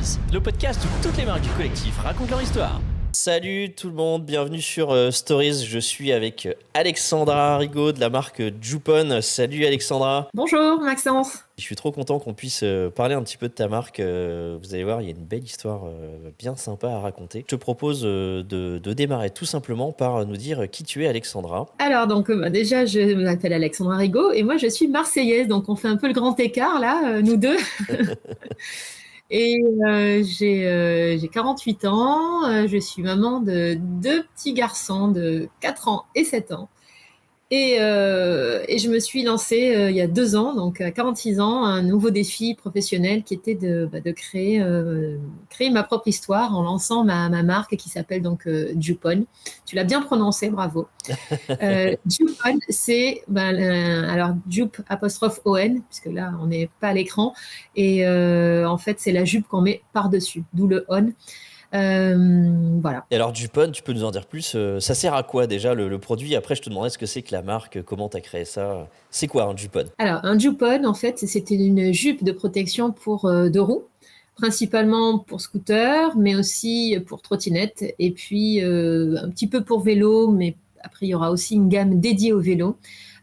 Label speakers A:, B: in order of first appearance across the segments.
A: Stories, le podcast où toutes les marques du collectif racontent leur histoire. Salut tout le monde, bienvenue sur Stories. Je suis avec Alexandra Rigaud de la marque Joupon. Salut Alexandra.
B: Bonjour Maxence.
A: Je suis trop content qu'on puisse parler un petit peu de ta marque. Vous allez voir, il y a une belle histoire bien sympa à raconter. Je te propose de démarrer tout simplement par nous dire qui tu es, Alexandra.
B: Alors déjà je m'appelle Alexandra Rigaud et moi je suis marseillaise, donc on fait un peu le grand écart là, nous deux. Et j'ai 48 ans, je suis maman de deux petits garçons de 4 ans et 7 ans. Et je me suis lancée il y a 2 ans, donc à 46 ans, un nouveau défi professionnel qui était de créer ma propre histoire en lançant ma marque qui s'appelle donc Joupon. Tu l'as bien prononcé, bravo. Joupon, c'est alors Jupe apostrophe ON, puisque là on n'est pas à l'écran, et en fait c'est la jupe qu'on met par-dessus, d'où le on. Voilà.
A: Et alors Dupont, tu peux nous en dire plus ça sert à quoi déjà le produit? Après, je te demanderai ce que c'est que la marque, comment tu as créé ça. C'est quoi un Dupont?
B: Alors, un Jupon, en fait, c'était une jupe de protection pour deux roues, principalement pour scooter, mais aussi pour trottinette, et puis un petit peu pour vélo, mais après, il y aura aussi une gamme dédiée au vélo.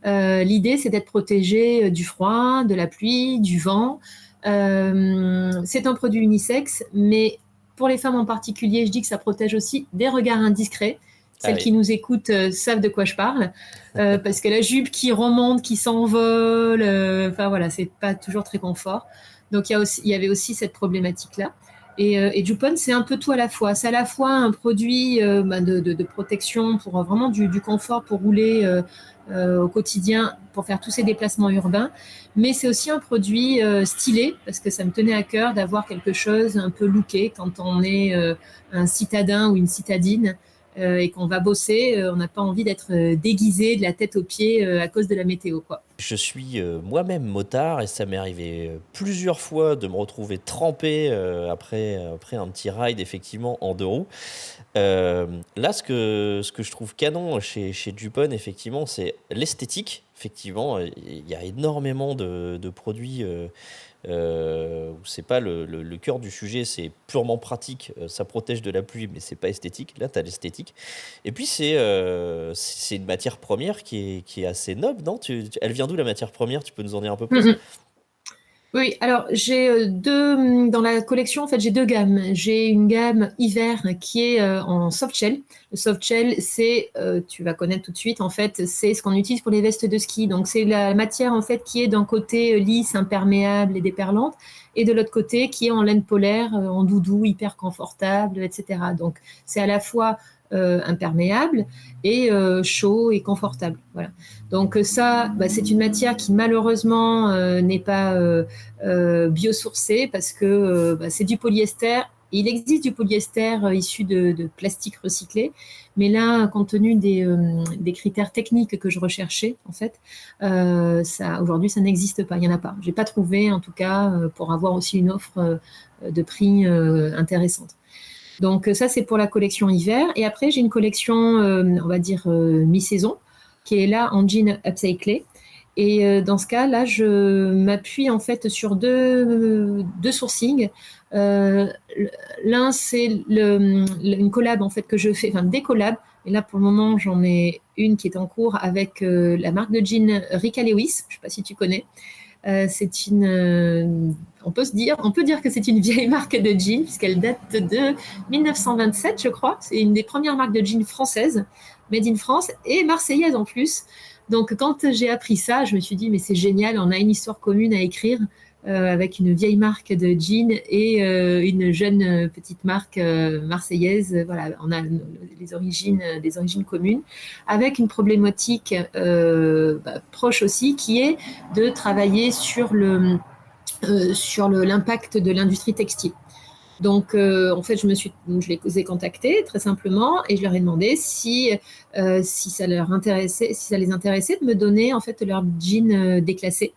B: L'idée, c'est d'être protégé du froid, de la pluie, du vent. C'est un produit unisexe, mais pour les femmes en particulier, je dis que ça protège aussi des regards indiscrets.
A: Ah
B: Celles
A: oui.
B: qui nous écoutent savent de quoi je parle, parce que la jupe qui remonte, qui s'envole, enfin voilà, c'est pas toujours très confort. Donc il y avait aussi cette problématique-là. Et Jupon, c'est un peu tout à la fois. C'est à la fois un produit de protection pour vraiment du confort pour rouler au quotidien, pour faire tous ces déplacements urbains, mais c'est aussi un produit stylé, parce que ça me tenait à cœur d'avoir quelque chose un peu looké quand on est un citadin ou une citadine et qu'on va bosser, on n'a pas envie d'être déguisé de la tête aux pieds à cause de la météo, quoi.
A: Je suis moi-même motard et ça m'est arrivé plusieurs fois de me retrouver trempé après un petit ride effectivement en deux roues. Là, ce que je trouve canon chez Dupont, effectivement, c'est l'esthétique. Effectivement, il y a énormément de produits où c'est pas le cœur du sujet, c'est purement pratique. Ça protège de la pluie, mais c'est pas esthétique. Là, tu as l'esthétique. Et puis, c'est une matière première qui est assez noble, non? Elle vient d'où la matière première? Tu peux nous en dire un peu
B: Mm
A: plus?
B: -hmm. Oui, alors j'ai dans la collection, en fait, j'ai deux gammes. J'ai une gamme hiver qui est en soft shell. Le soft shell, c'est, tu vas connaître tout de suite, en fait, c'est ce qu'on utilise pour les vestes de ski. Donc c'est la matière, en fait, qui est d'un côté lisse, imperméable et déperlante, et de l'autre côté qui est en laine polaire, en doudou, hyper confortable, etc. Donc c'est à la fois imperméable et chaud et confortable. Voilà. Donc ça, c'est une matière qui malheureusement n'est pas biosourcée, parce que c'est du polyester. Il existe du polyester issu de plastique recyclé, mais là, compte tenu des critères techniques que je recherchais, en fait, aujourd'hui, ça n'existe pas. Il n'y en a pas. Je n'ai pas trouvé, en tout cas, pour avoir aussi une offre de prix intéressante. Donc ça, c'est pour la collection hiver. Et après, j'ai une collection, on va dire, mi-saison, qui est là en jean upcyclé. Et dans ce cas-là, je m'appuie en fait sur deux sourcings. Euh, L'un, c'est une collab en fait que je fais, enfin des collabs. Et là, pour le moment, j'en ai une qui est en cours avec la marque de jean Rika Lewis. Je ne sais pas si tu connais. C'est on peut dire que c'est une vieille marque de jeans puisqu'elle date de 1927, je crois. C'est une des premières marques de jeans françaises, made in France et marseillaise en plus. Donc, quand j'ai appris ça, je me suis dit, mais c'est génial, on a une histoire commune à écrire avec une vieille marque de jeans et une jeune petite marque marseillaise. Voilà, on a des origines communes, avec une problématique proche aussi, qui est de travailler sur l'impact de l'industrie textile. Donc, en fait, je les ai contactés très simplement et je leur ai demandé si ça les intéressait de me donner en fait leur jean déclassé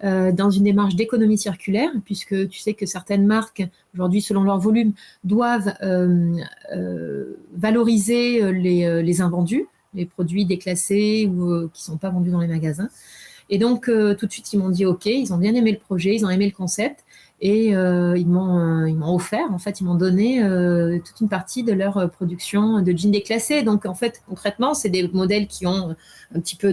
B: dans une démarche d'économie circulaire, puisque tu sais que certaines marques, aujourd'hui, selon leur volume, doivent valoriser les invendus, les produits déclassés ou qui ne sont pas vendus dans les magasins. Et donc, tout de suite, ils m'ont dit OK, ils ont bien aimé le projet, ils ont aimé le concept. Et ils m'ont offert, en fait, ils m'ont donné toute une partie de leur production de jeans déclassés. Donc, en fait, concrètement, c'est des modèles qui ont un petit peu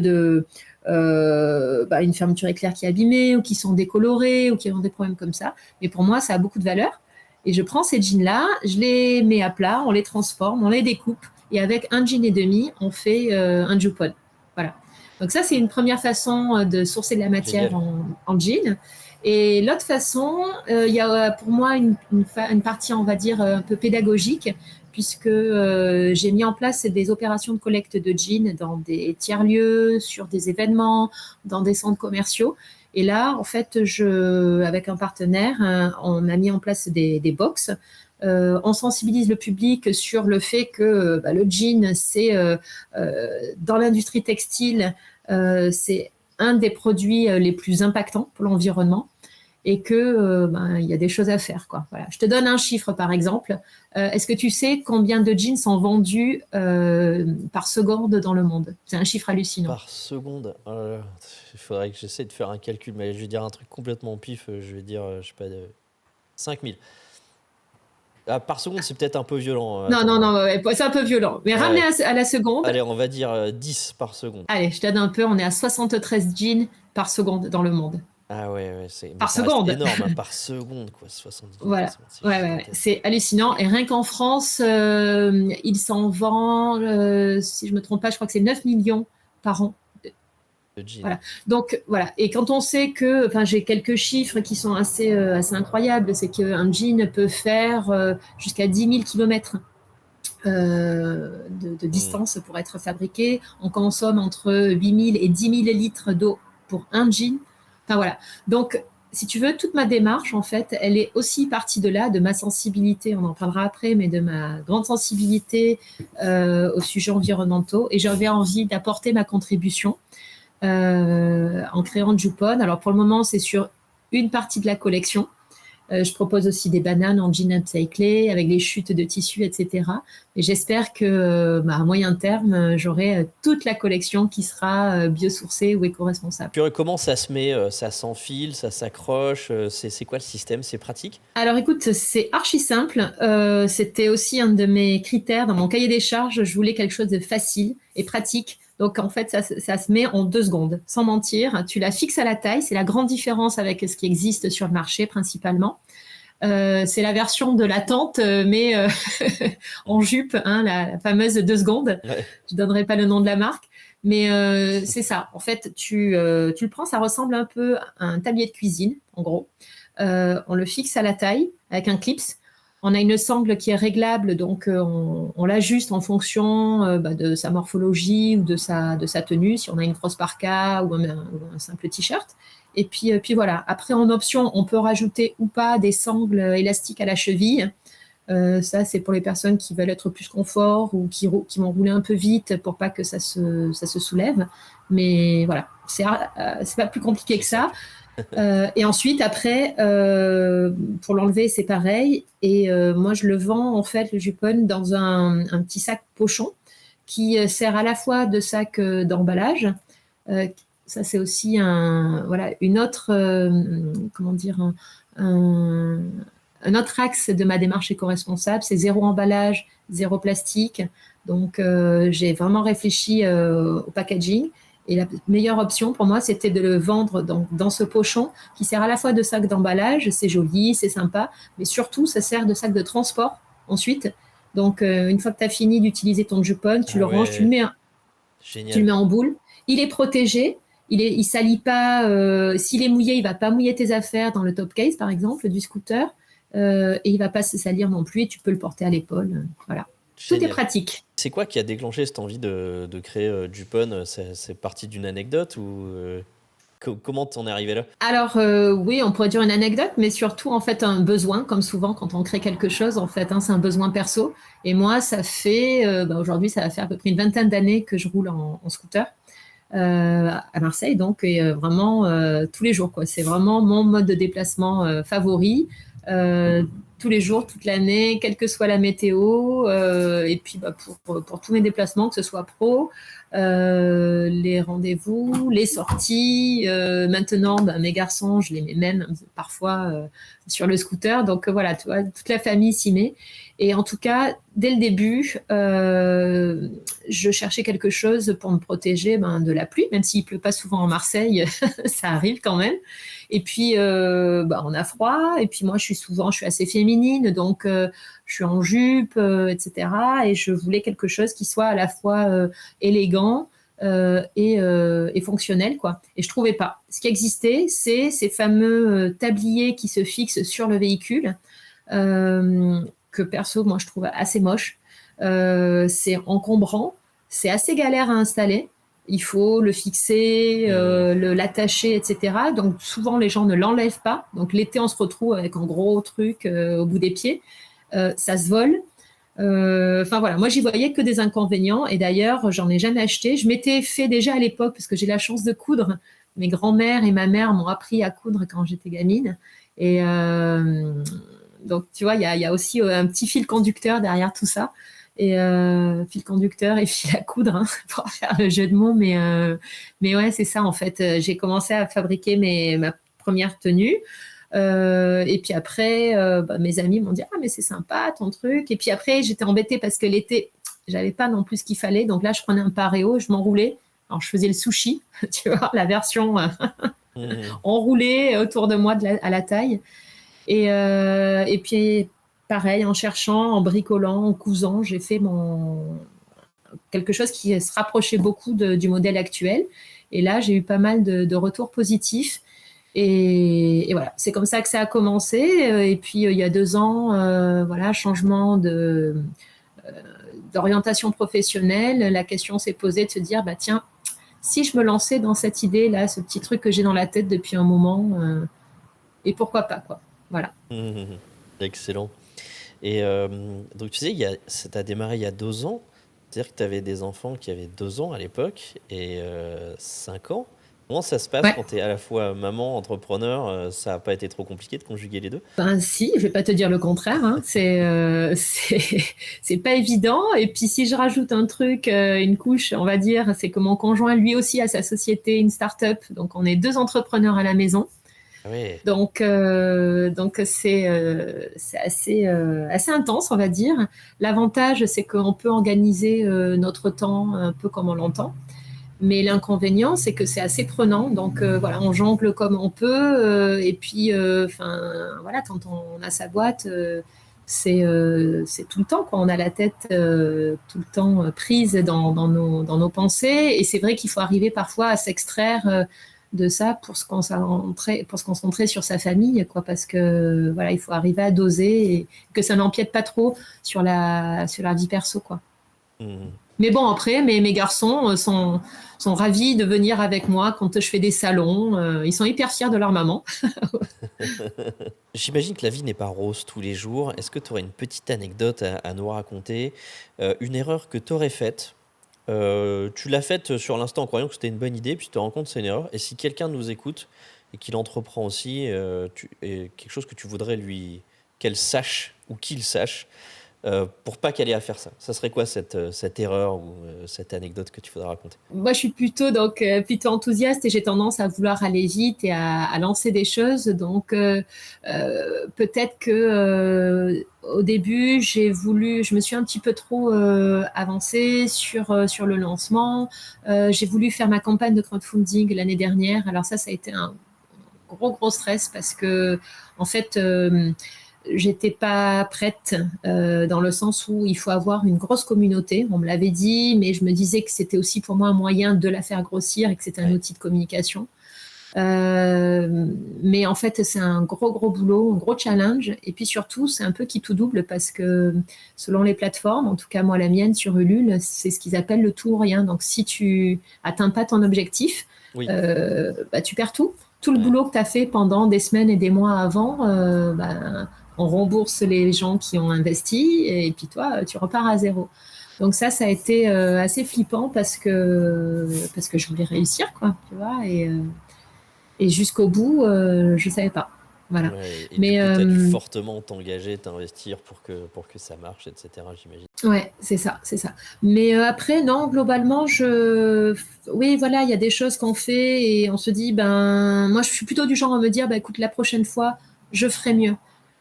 B: une fermeture éclair qui est abîmée, ou qui sont décolorés, ou qui ont des problèmes comme ça. Mais pour moi, ça a beaucoup de valeur. Et je prends ces jeans-là, je les mets à plat, on les transforme, on les découpe. Et avec un jean et demi, on fait un jupon. Voilà. Donc ça, c'est une première façon de sourcer de la matière
A: Génial.
B: en jean. Et l'autre façon, il y a pour moi une partie, on va dire, un peu pédagogique, puisque j'ai mis en place des opérations de collecte de jeans dans des tiers-lieux, sur des événements, dans des centres commerciaux. Et là, en fait, avec un partenaire, on a mis en place des box. On sensibilise le public sur le fait que le jean, c'est dans l'industrie textile, c'est un des produits les plus impactants pour l'environnement et que il y a des choses à faire, quoi. Voilà. Je te donne un chiffre, par exemple. Est-ce que tu sais combien de jeans sont vendus par seconde dans le monde? C'est un chiffre hallucinant.
A: Par seconde, oh là là, il faudrait que j'essaie de faire un calcul, mais je vais dire un truc complètement pif, je vais dire, je sais pas, 5000. Ah, par seconde, c'est peut-être un peu violent.
B: Non, non,
A: Attends.
B: non, ouais, c'est un peu violent. Mais ramener
A: Ouais.
B: à la seconde,
A: Allez, on va dire 10 par seconde.
B: allez, je t'aide un peu, on est à 73 jeans par seconde dans le monde.
A: Ah ouais, mais
B: Par
A: ça reste
B: seconde.
A: énorme, hein, par seconde, quoi, 70 000 par
B: Voilà.
A: seconde, c'est
B: Ouais, ouais, ouais.
A: gigantesque.
B: C'est hallucinant. Et rien qu'en France, il s'en vend, si je me trompe pas, je crois que c'est 9 millions par an.
A: De jeans.
B: Voilà. Donc, voilà. Et quand on sait que, enfin, j'ai quelques chiffres qui sont assez incroyables, c'est qu'un jean peut faire jusqu'à 10 000 kilomètres de distance pour être fabriqué. On consomme entre 8 000 et 10 000 litres d'eau pour un jean. Enfin, voilà. Donc, si tu veux, toute ma démarche, en fait, elle est aussi partie de là, de ma sensibilité, on en parlera après, mais de ma grande sensibilité aux sujets environnementaux. Et j'avais envie d'apporter ma contribution en créant Jupon. Alors, pour le moment, c'est sur une partie de la collection. Je propose aussi des bananes en jean upcyclé avec des chutes de tissu, etc. Et j'espère que à moyen terme, j'aurai toute la collection qui sera biosourcée ou éco-responsable.
A: Puis comment ça se met? Ça s'enfile, ça s'accroche? C'est quoi le système? C'est pratique?
B: Alors écoute, c'est archi simple. C'était aussi un de mes critères dans mon cahier des charges. Je voulais quelque chose de facile et pratique. Donc en fait, ça se met en 2 secondes, sans mentir. Tu la fixes à la taille. C'est la grande différence avec ce qui existe sur le marché principalement. C'est la version de la tente, mais en jupe, hein, la fameuse 2 secondes.
A: Ouais.
B: Je donnerai pas le nom de la marque. Mais c'est ça. En fait, tu le prends, ça ressemble un peu à un tablier de cuisine, en gros. On le fixe à la taille avec un clips. On a une sangle qui est réglable, donc on l'ajuste en fonction de sa morphologie ou de sa tenue, si on a une grosse parka ou un simple t-shirt. Et puis voilà. Après, en option, on peut rajouter ou pas des sangles élastiques à la cheville. Ça, c'est pour les personnes qui veulent être plus confort ou qui vont rouler un peu vite pour pas que ça se soulève. Mais voilà, c'est pas plus compliqué que ça. Et ensuite, après, pour l'enlever, c'est pareil. Et moi, je le vends, en fait, le jupon, dans un petit sac pochon qui sert à la fois de sac d'emballage. Ça, c'est aussi une autre, comment dire, un autre axe de ma démarche éco-responsable, c'est zéro emballage, zéro plastique. Donc, j'ai vraiment réfléchi au packaging. Et la meilleure option pour moi, c'était de le vendre dans ce pochon qui sert à la fois de sac d'emballage, c'est joli, c'est sympa, mais surtout, ça sert de sac de transport ensuite. Donc, une fois que tu as fini d'utiliser ton jupon, tu le ranges, tu le
A: Génial.
B: mets en boule. Il est protégé, il salit pas. S'il est mouillé, il va pas mouiller tes affaires dans le top case, par exemple, du scooter. Et il va pas se salir non plus et tu peux le porter à l'épaule. Voilà. Tout est
A: Génial.
B: pratique.
A: C'est quoi qui a déclenché cette envie de créer Jupon? C'est parti d'une anecdote ou comment t'en es arrivé là?
B: Alors oui, on pourrait dire une anecdote, mais surtout en fait un besoin, comme souvent quand on crée quelque chose, en fait, hein, c'est un besoin perso. Et moi, ça fait aujourd'hui, ça va faire à peu près une vingtaine d'années que je roule en scooter à Marseille, donc et vraiment tous les jours, quoi. C'est vraiment mon mode de déplacement favori. tous les jours, toute l'année, quelle que soit la météo. Et puis pour tous mes déplacements, que ce soit pro, les rendez-vous, les sorties. Maintenant, mes garçons, je les mets même parfois sur le scooter. Donc voilà, tu vois, toute la famille s'y met. Et en tout cas, dès le début, je cherchais quelque chose pour me protéger de la pluie, même s'il pleut pas souvent en Marseille, ça arrive quand même. Et puis, on a froid. Et puis moi, je suis assez féminine, donc je suis en jupe, etc. Et je voulais quelque chose qui soit à la fois élégant et fonctionnel, quoi. Et je trouvais pas. Ce qui existait, c'est ces fameux tabliers qui se fixent sur le véhicule. Que perso, moi, je trouve assez moche. C'est encombrant, c'est assez galère à installer. Il faut le fixer, l'attacher, etc. Donc souvent, les gens ne l'enlèvent pas. Donc l'été, on se retrouve avec un gros truc au bout des pieds. Ça se vole. Enfin voilà, moi j'y voyais que des inconvénients et d'ailleurs j'en ai jamais acheté. Je m'étais fait déjà à l'époque parce que j'ai la chance de coudre. Mes grands-mères et ma mère m'ont appris à coudre quand j'étais gamine et donc tu vois, il y a aussi un petit fil conducteur derrière tout ça et fil conducteur et fil à coudre hein, pour faire le jeu de mots. Mais ouais, c'est ça en fait. J'ai commencé à fabriquer ma première tenue. Et puis après, mes amis m'ont dit ah mais c'est sympa ton truc. Et puis après j'étais embêtée parce que l'été j'avais pas non plus ce qu'il fallait. Donc là je prenais un paréo, je m'enroulais. Alors je faisais le sushi, tu vois la version enroulée autour de moi à la taille. Et puis pareil en cherchant, en bricolant, en cousant, j'ai fait quelque chose qui se rapprochait beaucoup du modèle actuel. Et là j'ai eu pas mal de retours positifs. Et voilà, c'est comme ça que ça a commencé. Et puis, il y a 2 ans, voilà, changement d'orientation professionnelle. La question s'est posée de se dire, bah, tiens, si je me lançais dans cette idée-là, ce petit truc que j'ai dans la tête depuis un moment, et pourquoi pas, quoi. Voilà.
A: Excellent. Et donc, tu sais, ça t'a démarré il y a 2 ans. C'est-à-dire que tu avais des enfants qui avaient 2 ans à l'époque et 5 ans. Comment ça se passe
B: Ouais.
A: quand tu es à la fois maman, entrepreneur? Ça n'a pas été trop compliqué de conjuguer les deux?
B: Ben si, je vais pas te dire le contraire. Hein. C'est pas évident. Et puis si je rajoute un truc, une couche, on va dire, c'est que mon conjoint lui aussi a sa société, une start-up. Donc on est 2 entrepreneurs à la maison.
A: Ah ouais.
B: Donc c'est assez intense, on va dire. L'avantage, c'est qu'on peut organiser notre temps un peu comme on l'entend. Mais l'inconvénient, c'est que c'est assez prenant. Donc voilà, on jongle comme on peut. Et puis, voilà, quand on a sa boîte, c'est tout le temps, quoi. On a la tête tout le temps prise dans nos pensées. Et c'est vrai qu'il faut arriver parfois à s'extraire de ça pour se concentrer sur sa famille, quoi. Parce que voilà, il faut arriver à doser et que ça n'empiète pas trop sur la vie perso, quoi.
A: Mhm.
B: Mais bon, après, mes garçons sont ravis de venir avec moi quand je fais des salons. Ils sont hyper fiers de leur maman.
A: J'imagine que la vie n'est pas rose tous les jours. Est-ce que tu aurais une petite anecdote à nous raconter? Une erreur que tu aurais faite? Tu l'as faite sur l'instant en croyant que c'était une bonne idée, puis tu te rends compte que c'est une erreur. Et si quelqu'un nous écoute et qu'il entreprend aussi, et quelque chose que tu voudrais qu'elle sache ou qu'il sache, pour pas qu'elle ait à faire ça. Ça serait quoi cette erreur ou cette anecdote que tu voudrais raconter?
B: Moi, je suis plutôt enthousiaste et j'ai tendance à vouloir aller vite et à lancer des choses. Donc, peut-être que au début, je me suis un petit peu trop avancée sur le lancement. J'ai voulu faire ma campagne de crowdfunding l'année dernière. Alors ça a été un gros stress parce que, en fait, j'étais pas prête dans le sens où il faut avoir une grosse communauté. On me l'avait dit, mais je me disais que c'était aussi pour moi un moyen de la faire grossir et que c'était un
A: Ouais.
B: outil de communication. Mais en fait, c'est un gros boulot, un gros challenge. Et puis surtout, c'est un peu qui tout double parce que selon les plateformes, en tout cas moi la mienne sur Ulule, c'est ce qu'ils appellent le tout ou rien. Donc si tu atteins pas ton objectif,
A: Oui.
B: tu perds tout. Tout le
A: Ouais.
B: boulot que tu as fait pendant des semaines et des mois avant, on rembourse les gens qui ont investi et puis toi, tu repars à zéro. Donc ça a été assez flippant parce que je voulais réussir, quoi, tu vois, et jusqu'au bout, je savais pas. Voilà.
A: Ouais, et du
B: Mais
A: coup, tu as dû fortement t'engager, t'investir pour que ça marche, etc., j'imagine.
B: ouais, c'est ça, c'est ça. Mais après, non, globalement, oui, voilà, il y a des choses qu'on fait et on se dit, ben, moi, je suis plutôt du genre à me dire, ben, écoute, la prochaine fois, je ferai mieux.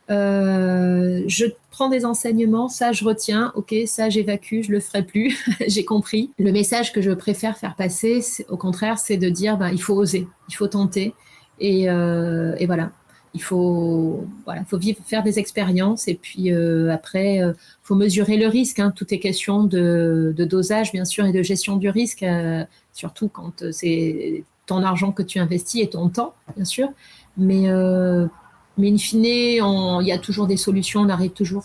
B: Je prends des enseignements, ça je retiens, ok, ça j'évacue, je le ferai plus, j'ai compris. Le message que je préfère faire passer, au contraire, c'est de dire, ben, il faut oser, il faut tenter, et voilà. Voilà, faut vivre, faire des expériences, et puis après, faut mesurer le risque. Hein. Tout est question de dosage, bien sûr, et de gestion du risque, surtout quand c'est ton argent que tu investis et ton temps, bien sûr. Mais mais in fine, il y a toujours des solutions, on arrive toujours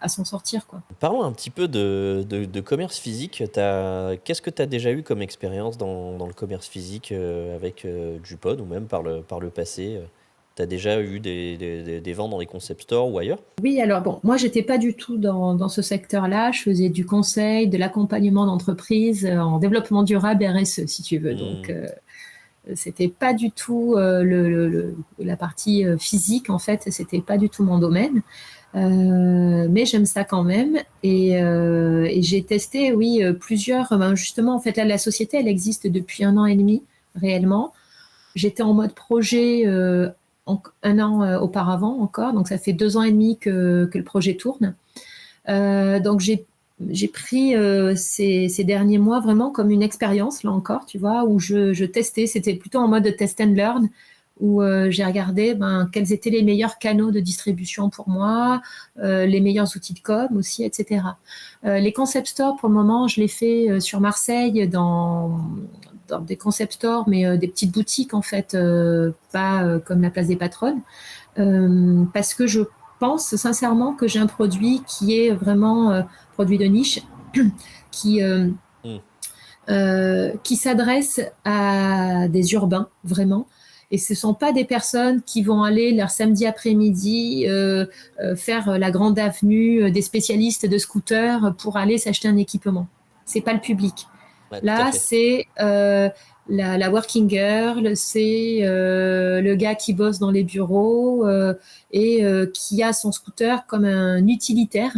B: à s'en sortir, quoi.
A: Parlons un petit peu de commerce physique. Qu'est-ce que tu as déjà eu comme expérience dans le commerce physique avec Dupod ou même par le passé? Tu as déjà eu des ventes dans les concept stores ou ailleurs?
B: Oui, alors bon, moi, j'étais pas du tout dans ce secteur-là. Je faisais du conseil, de l'accompagnement d'entreprise en développement durable RSE, si tu veux. Donc,
A: Hmm.
B: c'était pas du tout la partie physique, en fait, c'était pas du tout mon domaine. Mais j'aime ça quand même. Et j'ai testé, oui, plusieurs. Ben, justement, en fait, là, la société, elle existe depuis 1 an et demi, réellement. J'étais en mode projet 1 an auparavant encore, donc ça fait 2 ans et demi que le projet tourne. Donc j'ai pris ces derniers mois vraiment comme une expérience, là encore, tu vois, où je testais, c'était plutôt en mode test and learn, où j'ai regardé ben, quels étaient les meilleurs canaux de distribution pour moi, les meilleurs outils de com aussi, etc. Les concept stores, pour le moment, je les fais sur Marseille, dans des concept stores, mais des petites boutiques, en fait, pas comme la place des Patronnes, parce que je pense sincèrement que j'ai un produit qui est vraiment produit de niche, qui, euh,
A: Hmm.
B: qui s'adresse à des urbains, vraiment. Et ce ne sont pas des personnes qui vont aller leur samedi après-midi faire la grande avenue des spécialistes de scooters pour aller s'acheter un équipement. C'est pas le public.
A: Ouais, tout à
B: Là,
A: fait.
B: c'est la working girl, c'est le gars qui bosse dans les bureaux et qui a son scooter comme un utilitaire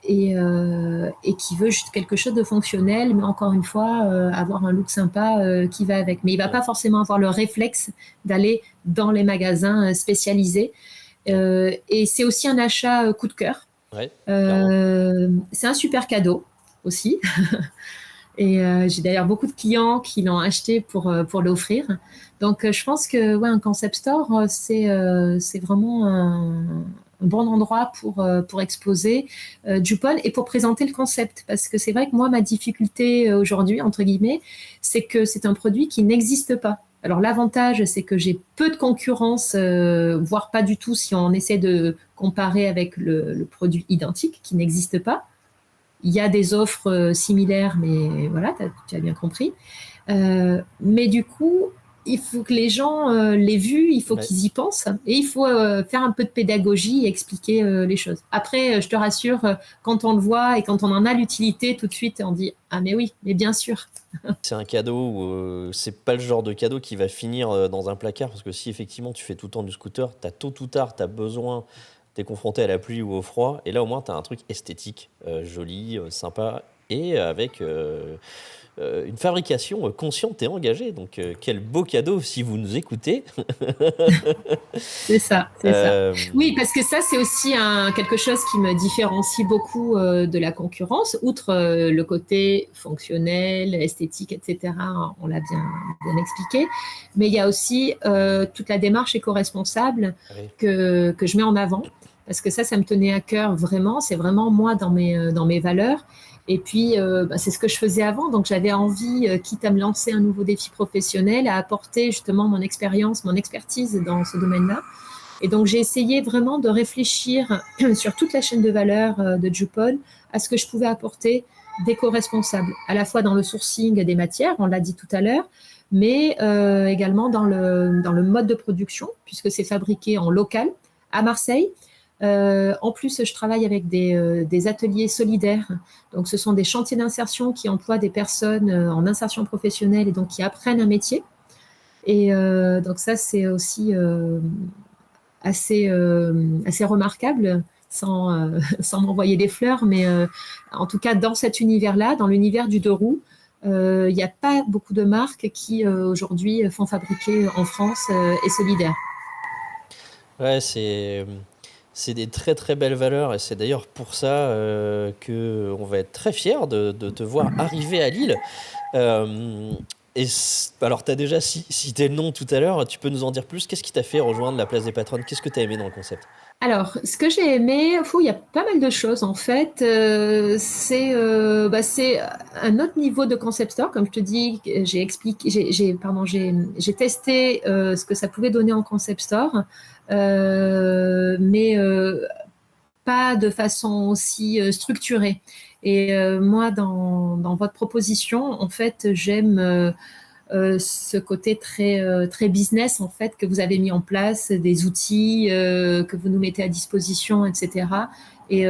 B: et qui veut juste quelque chose de fonctionnel, mais encore une fois, avoir un look sympa qui va avec. Mais il va
A: Ouais,
B: pas forcément avoir le réflexe d'aller dans les magasins spécialisés.
A: ouais,
B: Et c'est aussi un achat coup de cœur.
A: ouais, clairement.
B: C'est un super cadeau aussi. Et j'ai d'ailleurs beaucoup de clients qui l'ont acheté pour l'offrir. Donc, je pense que ouais, un concept store, c'est vraiment un bon endroit pour exposer Dupont et pour présenter le concept. Parce que c'est vrai que moi, ma difficulté aujourd'hui, entre guillemets, c'est que c'est un produit qui n'existe pas. Alors, l'avantage, c'est que j'ai peu de concurrence, voire pas du tout si on essaie de comparer avec le produit identique qui n'existe pas. Il y a des offres similaires, mais voilà, tu as bien compris. Mais du coup, il faut que les gens l'aient vu, il faut
A: Ouais.
B: qu'ils y pensent, et il faut faire un peu de pédagogie et expliquer les choses. Après, je te rassure, quand on le voit et quand on en a l'utilité, tout de suite, on dit, ah mais oui, mais bien sûr.
A: C'est un cadeau où c'est pas le genre de cadeau qui va finir dans un placard parce que si effectivement tu fais tout le temps du scooter, t'as tôt ou tard, t'as besoin, t'es confronté à la pluie ou au froid, et là au moins t'as un truc esthétique, joli, sympa, et avec une fabrication consciente et engagée. Donc quel beau cadeau si vous nous écoutez.
B: C'est ça, c'est ça.
A: Euh,
B: Oui, parce que ça, c'est aussi quelque chose qui me différencie beaucoup de la concurrence, outre le côté fonctionnel, esthétique, etc. On l'a bien expliqué. Mais il y a aussi toute la démarche éco-responsable
A: ouais,
B: que je mets en avant, parce que ça me tenait à cœur vraiment. C'est vraiment moi dans mes valeurs. Et puis, bah, c'est ce que je faisais avant. Donc, j'avais envie, quitte à me lancer un nouveau défi professionnel, à apporter justement mon expérience, mon expertise dans ce domaine-là. Et donc, j'ai essayé vraiment de réfléchir sur toute la chaîne de valeur de Jupon à ce que je pouvais apporter d'éco-responsable, à la fois dans le sourcing des matières, on l'a dit tout à l'heure, mais également dans le mode de production, puisque c'est fabriqué en local à Marseille. En plus, je travaille avec des ateliers solidaires. Donc, ce sont des chantiers d'insertion qui emploient des personnes en insertion professionnelle et donc qui apprennent un métier. Et donc ça, c'est aussi assez remarquable, sans m'envoyer des fleurs, mais en tout cas, dans cet univers-là, dans l'univers du deux roues, il n'y a pas beaucoup de marques qui aujourd'hui font fabriquer en France et solidaires.
A: Ouais, c'est des très très belles valeurs et c'est d'ailleurs pour ça que on va être très fiers de te voir arriver à Lille. Euh, alors, tu as déjà cité le nom tout à l'heure, tu peux nous en dire plus? Qu'est-ce qui t'a fait rejoindre la place des patronnes? Qu'est-ce que tu as aimé dans le concept?
B: Alors, ce que j'ai aimé, il y a pas mal de choses en fait. C'est un autre niveau de concept store, comme je te dis. J'ai expliqué, pardon, j'ai testé ce que ça pouvait donner en concept store, mais pas de façon aussi structurée. Et moi, dans votre proposition, en fait, j'aime ce côté très business en fait que vous avez mis en place, des outils que vous nous mettez à disposition, etc. Et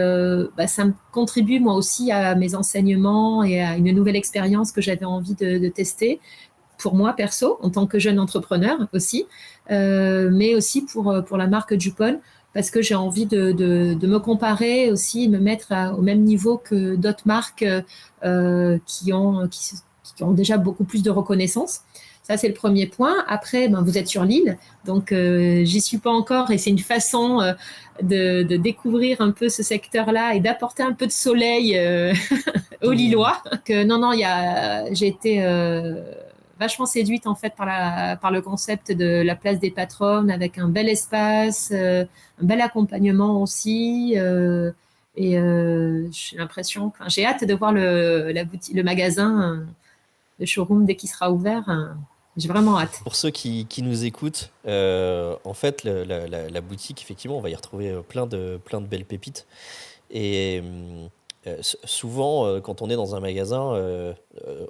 B: ça me contribue moi aussi à mes enseignements et à une nouvelle expérience que j'avais envie de tester pour moi perso, en tant que jeune entrepreneur aussi, mais aussi pour la marque Jupon, parce que j'ai envie de me comparer aussi, me mettre au même niveau que d'autres marques qui ont déjà beaucoup plus de reconnaissance. Ça, c'est le premier point. Après, vous êtes sur l'île, donc j'y suis pas encore et c'est une façon de découvrir un peu ce secteur-là et d'apporter un peu de soleil aux
A: Mhm.
B: Lillois. Que, non, non, j'ai été vachement séduite en fait par le concept de la place des patronnes avec un bel espace, un bel accompagnement aussi. J'ai l'impression, enfin, j'ai hâte de voir la boutique, le magasin, le showroom dès qu'il sera ouvert. J'ai vraiment hâte.
A: Pour ceux qui nous écoutent, en fait, la boutique, effectivement, on va y retrouver plein de belles pépites. Et souvent, quand on est dans un magasin,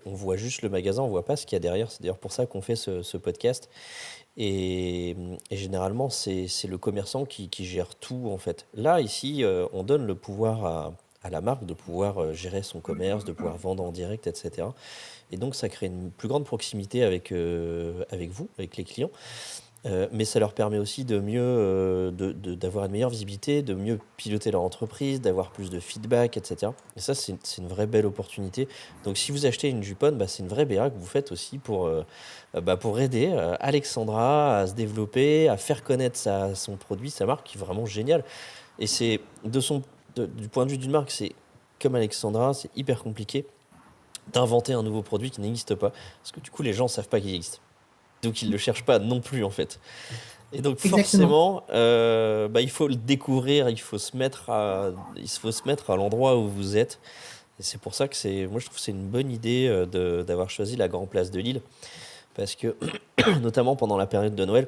A: on voit juste le magasin, on voit pas ce qu'il y a derrière. C'est d'ailleurs pour ça qu'on fait ce podcast. Et généralement, c'est le commerçant qui gère tout, en fait. Là, ici, on donne le pouvoir à la marque de pouvoir gérer son commerce, de pouvoir vendre en direct, etc. Et donc, ça crée une plus grande proximité avec vous, avec les clients. Mais ça leur permet aussi de mieux, d'avoir une meilleure visibilité, de mieux piloter leur entreprise, d'avoir plus de feedback, etc. Et ça, c'est une vraie belle opportunité. Donc, si vous achetez une Jupon, bah, c'est une vraie BA que vous faites aussi pour aider Alexandra à se développer, à faire connaître son produit, sa marque, qui est vraiment géniale. Et c'est du point de vue d'une marque, c'est comme Alexandra, c'est hyper compliqué d'inventer un nouveau produit qui n'existe pas. Parce que du coup, les gens ne savent pas qu'il existe. Donc ils ne le cherchent pas non plus en fait. Et donc
B: Exactement.
A: forcément, il faut le découvrir, il faut se mettre à l'endroit où vous êtes. Et c'est pour ça que moi je trouve que c'est une bonne idée d'avoir choisi la Grand Place de Lille. Parce que notamment pendant la période de Noël,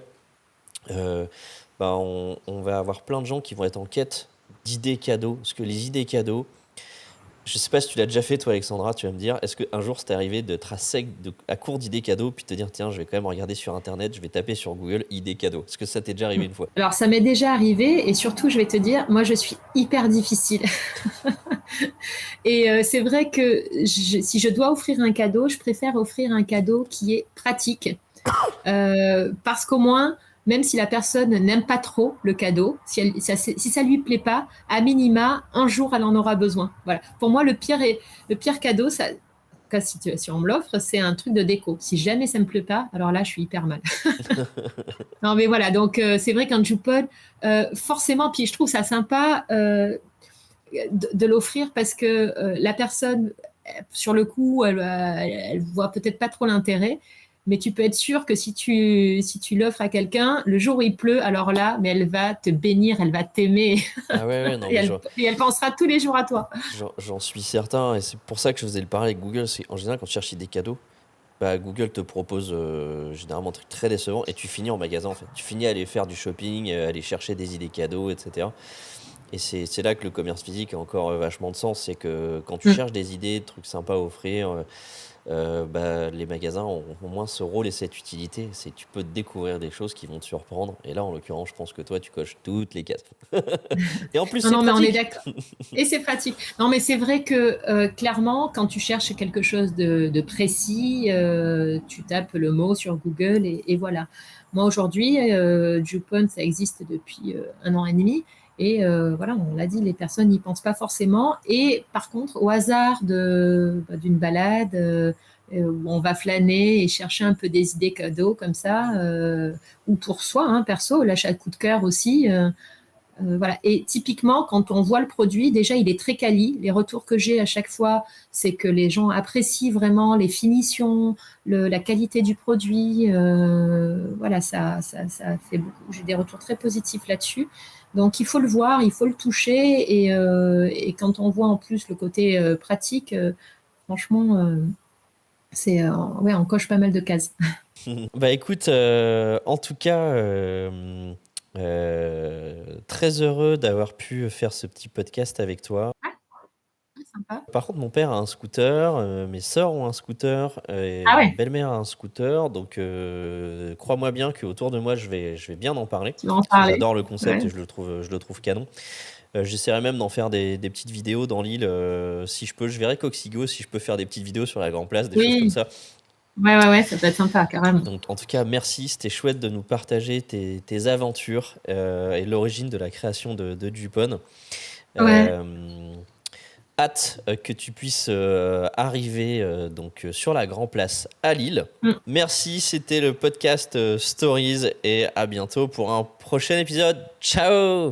A: euh, on va avoir plein de gens qui vont être en quête d'idées cadeaux. Parce que les idées cadeaux, je sais pas si tu l'as déjà fait, toi, Alexandra, tu vas me dire, est-ce qu'un jour, c'est arrivé de tracer à court d'idées cadeaux, puis de te dire, tiens, je vais quand même regarder sur Internet, je vais taper sur Google idées cadeaux. Est-ce que ça t'est déjà arrivé une fois?
B: Alors, ça m'est déjà arrivé et surtout, je vais te dire, moi, je suis hyper difficile. Et c'est vrai que si je dois offrir un cadeau, je préfère offrir un cadeau qui est pratique. Parce qu'au moins, même si la personne n'aime pas trop le cadeau, si ça lui plaît pas, à minima, un jour, elle en aura besoin. Voilà. Pour moi, le pire cadeau, ça, en tout cas, si on me l'offre, c'est un truc de déco. Si jamais ça me plaît pas, alors là, je suis hyper mal. Non, mais voilà. Donc, c'est vrai qu'un Jupon, forcément, puis je trouve ça sympa de l'offrir parce que la personne, sur le coup, elle voit peut-être pas trop l'intérêt, mais tu peux être sûr que si tu l'offres à quelqu'un, le jour où il pleut, alors là, mais elle va te bénir, elle va t'aimer
A: Ah ouais, ouais, non,
B: et
A: mais
B: elle pensera tous les jours à toi.
A: j'en suis certain, et c'est pour ça que je faisais le parallèle avec Google. C'est en général, quand tu cherches des cadeaux, bah, Google te propose généralement un truc très décevant, et tu finis en magasin, en fait. Tu finis à aller faire du shopping, aller chercher des idées cadeaux, etc. Et c'est là que le commerce physique a encore vachement de sens. C'est que quand tu
B: Mm.
A: cherches des idées, de trucs sympas à offrir, les magasins ont au moins ce rôle et cette utilité. C'est que tu peux découvrir des choses qui vont te surprendre. Et là, en l'occurrence, je pense que toi, tu coches toutes les cases. Et en plus,
B: Non,
A: c'est
B: non, mais on est
A: pratique.
B: d'accord. Et c'est pratique. Non, mais c'est vrai que clairement, quand tu cherches quelque chose de précis, tu tapes le mot sur Google et voilà. Moi, aujourd'hui, Dupont, ça existe depuis 1 an et demi. Et voilà, on l'a dit, les personnes n'y pensent pas forcément. Et par contre, au hasard d'une balade où on va flâner et chercher un peu des idées cadeaux comme ça, ou pour soi, hein, perso, l'achat de coup de cœur aussi. Voilà. Et typiquement, quand on voit le produit, déjà, il est très quali. Les retours que j'ai à chaque fois, c'est que les gens apprécient vraiment les finitions, la qualité du produit. Voilà, ça fait beaucoup. J'ai des retours très positifs là-dessus. Donc, il faut le voir, il faut le toucher. Et quand on voit en plus le côté pratique, franchement, ouais, on coche pas mal de cases.
A: Bah écoute, en tout cas, très heureux d'avoir pu faire ce petit podcast avec toi.
B: Sympa.
A: Par contre, mon père a un scooter, mes sœurs ont un scooter, et
B: Ah
A: ma
B: ouais,
A: belle-mère a un scooter. Donc, crois-moi bien qu'autour de moi, je vais bien en parler.
B: tu vas en
A: Parce que
B: parler.
A: j'adore le concept
B: Ouais.
A: et je le trouve canon. J'essaierai même d'en faire des petites vidéos dans l'île, si je peux. Je verrai Coxigo si je peux faire des petites vidéos sur la Grand Place, des choses comme
B: Oui,
A: ça.
B: ouais, ouais, ouais, ça peut être sympa, carrément.
A: Donc, en tout cas, merci. C'était chouette de nous partager tes aventures, et l'origine de la création de Dupont.
B: Ouais.
A: Euh, Hâte que tu puisses arriver donc sur la Grand Place à Lille.
B: Mm.
A: Merci, c'était le podcast Stories et à bientôt pour un prochain épisode. Ciao!